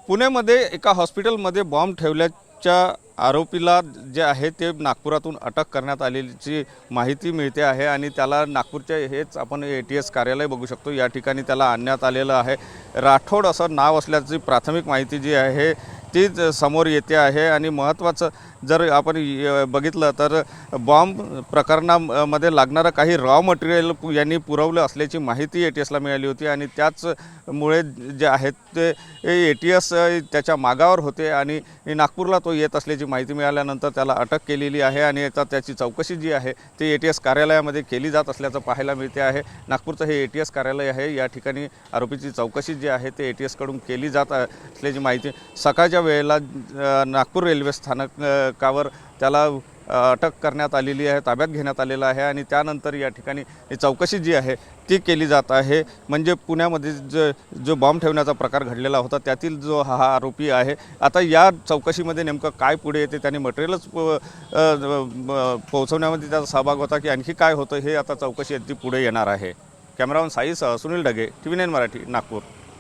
पुण्यामध्ये एका हॉस्पिटलमध्ये बॉम्ब ठेवल्याच्या आरोपीला जे आहे ते नागपुरातून अटक करण्यात आलेली माहिती मिळते आहे आणि त्याला नागपूरचे हेच आपण ATS कार्यालय बघू शकतो। या ठिकाणी त्याला आणण्यात आलेलं आहे। राठोड असं नाव असल्याची प्राथमिक माहिती जी आहे तीच समोर येते आहे आणि महत्त्वाचं जर आपण बघितलं तर बॉम्ब प्रकरणामध्ये लागणारं काही रॉ मटेरियल यांनी पुरवलं असल्याची माहिती ATSला मिळाली होती आणि त्याचमुळे जे आहेत ते ATS त्याच्या मागावर होते आणि नागपूरला तो येत असल्याची माहिती मिळाल्यानंतर त्याला अटक केलेली आहे आणि आता त्याची चौकशी जी आहे ती ATS कार्यालयामध्ये केली जात असल्याचं पाहायला मिळते आहे। नागपूरचं हे ATS कार्यालय आहे। या ठिकाणी आरोपीची चौकशी जी आहे ते ATSकडून केली जात असल्याची माहिती सकाळच्या वेळेला नागपूर रेल्वे स्थानकावर त्याला अटक करण्यात आलेली आहे, ताब्यात घेण्यात आलेलं आहे आणि त्यानंतर या ठिकाणी चौकशी जी आहे ती केली जात आहे। म्हणजे पुण्यामध्ये जो बॉम्ब ठेवण्याचा प्रकार घडलेला होता त्यातील जो हा आरोपी आहे, आता या चौकशीमध्ये नेमकं काय पुढे येते, त्याने मटेरियलच पोहोचवण्यामध्ये त्याचा सहभाग होता की आणखी काय होतं हे आता चौकशी ती पुढे येणार आहे। कॅमेरामन साईसह सुनील ढगे, TV9 मराठी, नागपूर।